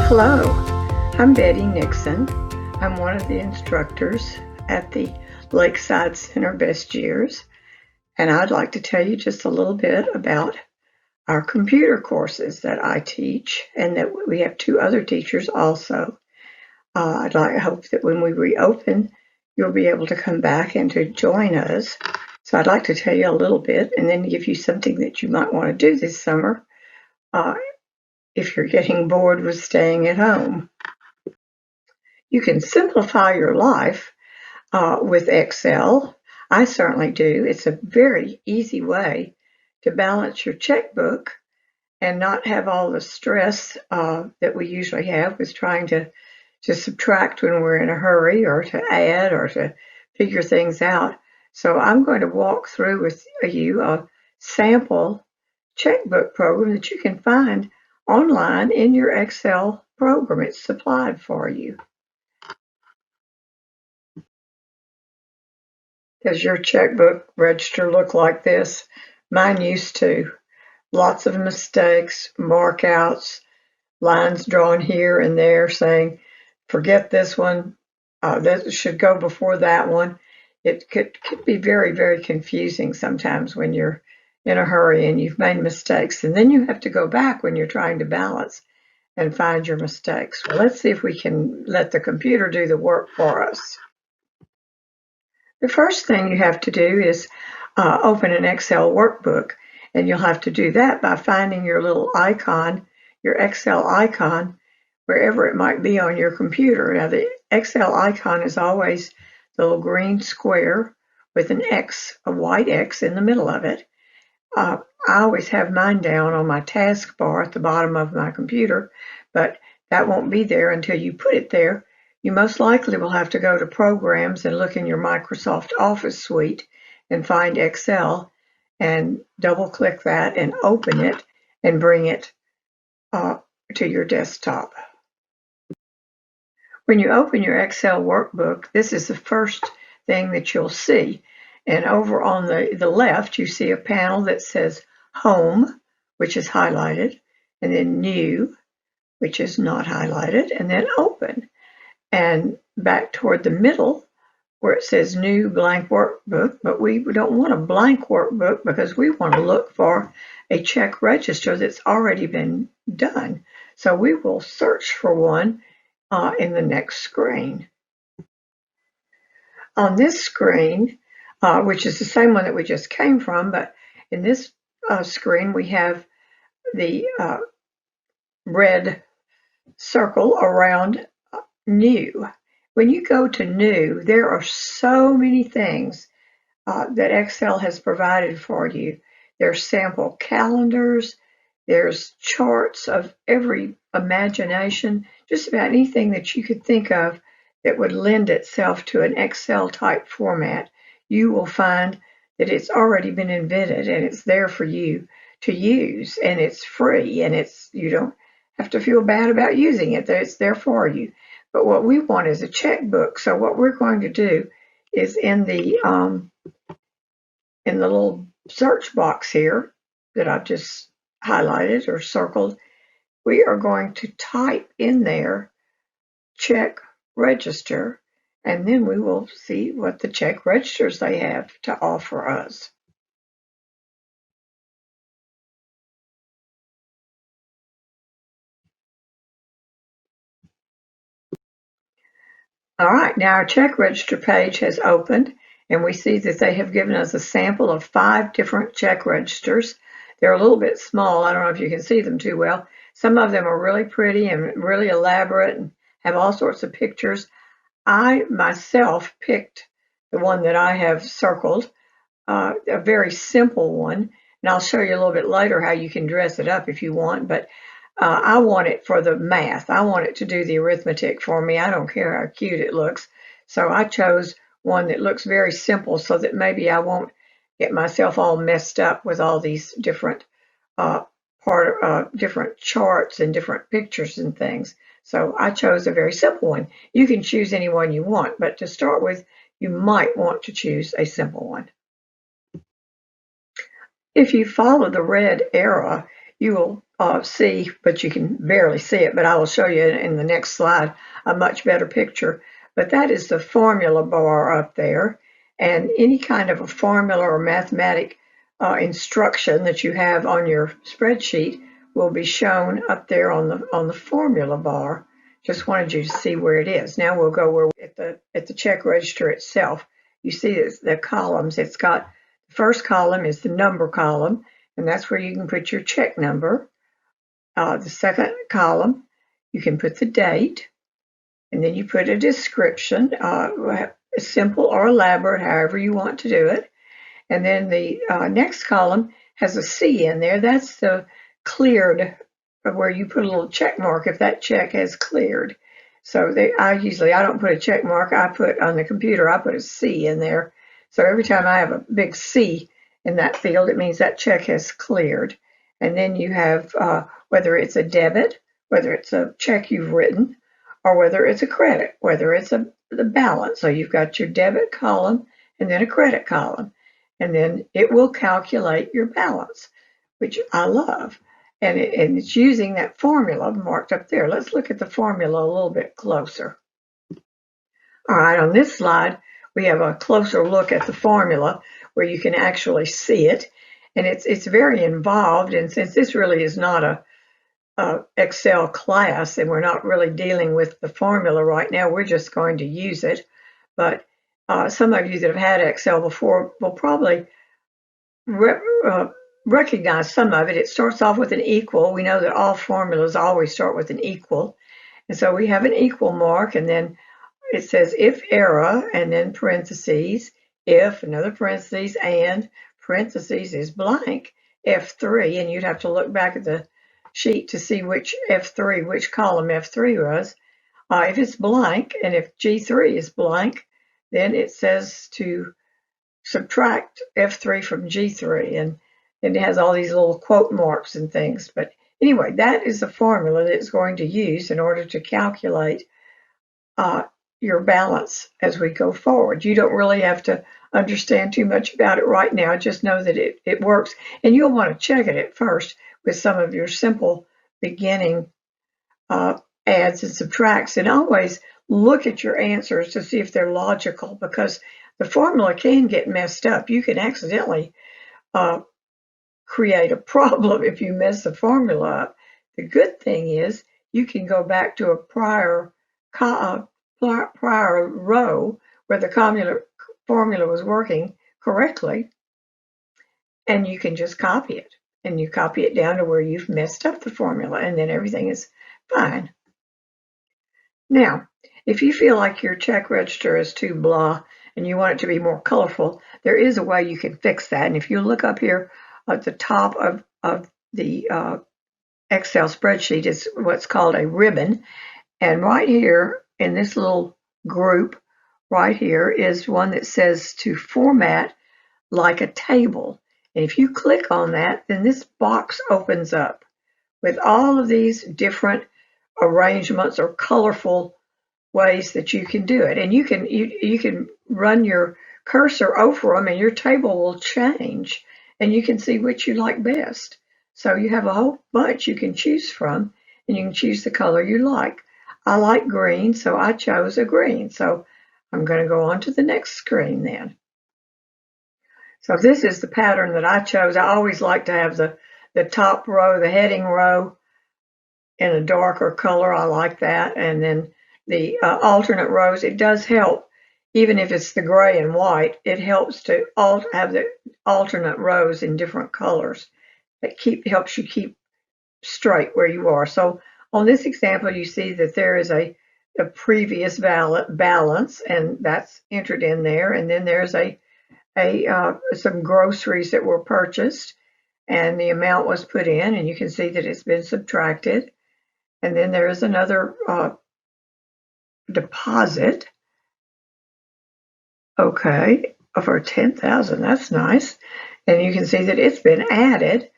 Hello, I'm Bettie Nixon. I'm one of the instructors at the Lakeside Center Best Years, and I'd like to tell you just a little bit about our computer courses that I teach, and that we have two other teachers also. I hope that when we reopen, you'll be able to come back and to join us. So I'd like to tell you a little bit and then give you something that you might want to do this summer if you're getting bored with staying at home. You can simplify your life with Excel. I certainly do. It's a very easy way to balance your checkbook and not have all the stress that we usually have with trying to subtract when we're in a hurry, or to add, or to figure things out. So I'm going to walk through with you a sample checkbook program that you can find online in your Excel program. It's supplied for you. Does your checkbook register look like this? Mine used to. Lots of mistakes, markouts, lines drawn here and there saying, forget this one, that should go before that one. It could be very, very confusing sometimes when you're in a hurry and you've made mistakes. And then you have to go back when you're trying to balance and find your mistakes. Well, let's see if we can let the computer do the work for us. The first thing you have to do is open an Excel workbook, and you'll have to do that by finding your little icon, your Excel icon, wherever it might be on your computer. Now, the Excel icon is always the little green square with an X, a white X in the middle of it. I always have mine down on my taskbar at the bottom of my computer, but that won't be there until you put it there. You most likely will have to go to Programs and look in your Microsoft Office suite and find Excel and double-click that and open it and bring it to your desktop. When you open your Excel workbook, this is the first thing that you'll see. And over on the left, you see a panel that says Home, which is highlighted, and then New, which is not highlighted, and then Open. And back toward the middle, where it says New Blank Workbook, but we don't want a blank workbook because we want to look for a check register that's already been done. So we will search for one in the next screen. On this screen, which is the same one that we just came from, but in this screen we have the red circle around New. When you go to New, there are so many things that Excel has provided for you. There's sample calendars, there's charts of every imagination, just about anything that you could think of that would lend itself to an Excel type format. You will find that it's already been invented and it's there for you to use, and it's free, and you don't have to feel bad about using it. It's there for you. But what we want is a checkbook. So what we're going to do is in the little search box here that I've just highlighted or circled, we are going to type in there check register, and then we will see what the check registers they have to offer us. All right, now our check register page has opened, and we see that they have given us a sample of 5 different check registers. They're a little bit small. I don't know if you can see them too well. Some of them are really pretty and really elaborate and have all sorts of pictures. I myself picked the one that I have circled, a very simple one, and I'll show you a little bit later how you can dress it up if you want, but I want it for the math. I want it to do the arithmetic for me. I don't care how cute it looks. So I chose one that looks very simple so that maybe I won't get myself all messed up with all these different different charts and different pictures and things. So I chose a very simple one. You can choose any one you want, but to start with, you might want to choose a simple one. If you follow the red arrow, you will see, but you can barely see it, but I will show you in the next slide a much better picture. But that is the formula bar up there, and any kind of a formula or mathematic instruction that you have on your spreadsheet will be shown up there on the formula bar. Just wanted you to see where it is. Now we'll go where at the check register itself. You see the columns. It's got the first column is the number column, and that's where you can put your check number. The second column, you can put the date, and then you put a description, simple or elaborate, however you want to do it. And then the next column has a C in there. That's the cleared, where you put a little check mark if that check has cleared. So I don't put a check mark. I put on the computer, I put a C in there. So every time I have a big C in that field, it means that check has cleared. And then you have whether it's a debit, whether it's a check you've written, or whether it's a credit, whether it's the balance. So you've got your debit column and then a credit column. And then it will calculate your balance, which I love. And it's using that formula marked up there. Let's look at the formula a little bit closer. All right, on this slide, we have a closer look at the formula where you can actually see it. And it's very involved. And since this really is not a Excel class and we're not really dealing with the formula right now, we're just going to use it. But some of you that have had Excel before will probably recognize some of it. It starts off with an equal. We know that all formulas always start with an equal. And so we have an equal mark, and then it says if error, and then parentheses, if, another parentheses, and parentheses is blank, F3, and you'd have to look back at the sheet to see which F3, which column F3 was. If it's blank, and if G3 is blank, then it says to subtract F3 from G3, and it has all these little quote marks and things. But anyway, that is the formula that it's going to use in order to calculate your balance as we go forward. You don't really have to understand too much about it right now. Just know that it works, and you'll want to check it at first with some of your simple beginning adds and subtracts, and always look at your answers to see if they're logical, because the formula can get messed up. You can accidentally create a problem if you mess the formula up. The good thing is you can go back to a prior row where the formula was working correctly, and you can just copy it. And you copy it down to where you've messed up the formula, and then everything is fine. Now, if you feel like your check register is too blah and you want it to be more colorful, there is a way you can fix that. And if you look up here at the top of the Excel spreadsheet, it's what's called a ribbon. And right here in this little group right here is one that says to format like a table. And if you click on that, then this box opens up with all of these different arrangements or colorful ways that you can do it. And you can run your cursor over them and your table will change, and you can see which you like best. So you have a whole bunch you can choose from, and you can choose the color you like. I like green, so I chose a green. So I'm going to go on to the next screen then. So this is the pattern that I chose. I always like to have the top row, the heading row, in a darker color. I like that. And then the alternate rows, it does help, even if it's the gray and white, it helps to have the alternate rows in different colors. That helps you keep straight where you are. So on this example, you see that there is a previous balance, and that's entered in there. And then there's some groceries that were purchased, and the amount was put in, and you can see that it's been subtracted. And then there is another deposit. Okay, for $10,000, that's nice. And you can see that it's been added.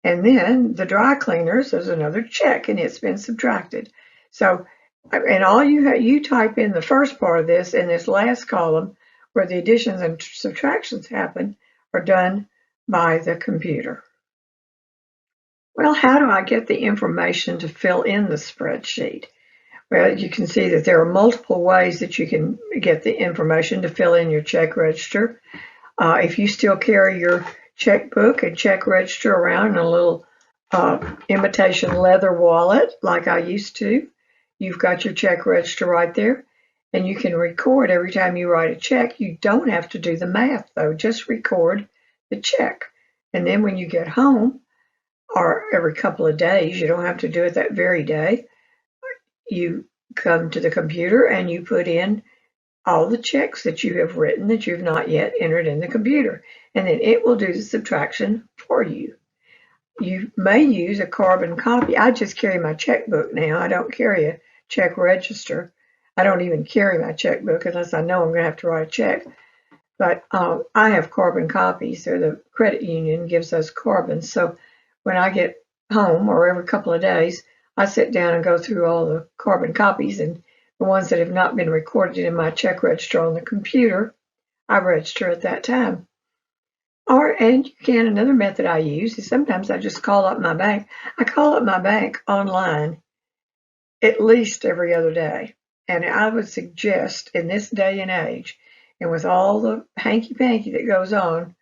And then the dry cleaners, there's another check, and it's been subtracted. So, and all you type in the first part of this, in this last column, where the additions and subtractions happen, are done by the computer. Well, how do I get the information to fill in the spreadsheet? Well, you can see that there are multiple ways that you can get the information to fill in your check register. If you still carry your checkbook and check register around in a little imitation leather wallet like I used to, you've got your check register right there, and you can record every time you write a check. You don't have to do the math, though. Just record the check. And then when you get home, or every couple of days, you don't have to do it that very day, you come to the computer and you put in all the checks that you have written that you've not yet entered in the computer, and then it will do the subtraction for you. You may use a carbon copy. I just carry my checkbook now. I don't carry a check register. I don't even carry my checkbook unless I know I'm going to have to write a check. But I have carbon copies, or the credit union gives us carbon. So when I get home, or every couple of days, I sit down and go through all the carbon copies, and the ones that have not been recorded in my check register on the computer, I register at that time. Another method I use is sometimes I just call up my bank. I call up my bank online at least every other day. And I would suggest in this day and age, and with all the hanky-panky that goes on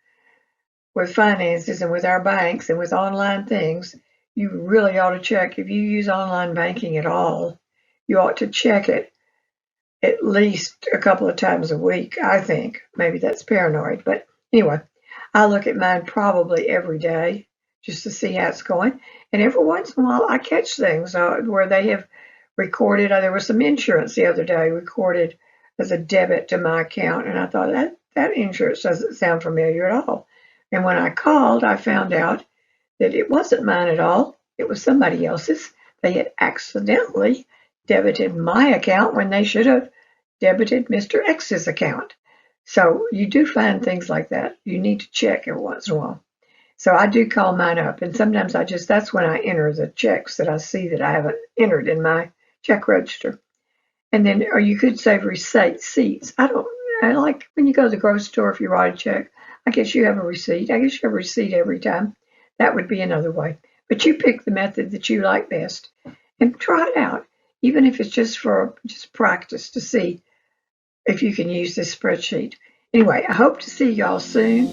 with finances and with our banks and with online things, you really ought to check. If you use online banking at all, you ought to check it at least a couple of times a week, I think. Maybe that's paranoid, but anyway, I look at mine probably every day just to see how it's going. And every once in a while, I catch things where they have recorded. There was some insurance the other day recorded as a debit to my account, and I thought that insurance doesn't sound familiar at all. And when I called, I found out that it wasn't mine at all. It was somebody else's. They had accidentally debited my account when they should have debited Mr. X's account. So you do find things like that. You need to check every once in a while. So I do call mine up, and sometimes that's when I enter the checks that I see that I haven't entered in my check register. And then, or you could say receipts. I like when you go to the grocery store, if you write a check, I guess you have a receipt. I guess you have a receipt every time. That would be another way. But you pick the method that you like best and try it out, even if it's just practice to see if you can use this spreadsheet. Anyway, I hope to see y'all soon,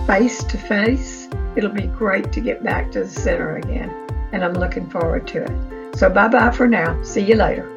face to face. It'll be great to get back to the center again, and I'm looking forward to it. So bye-bye for now. See you later.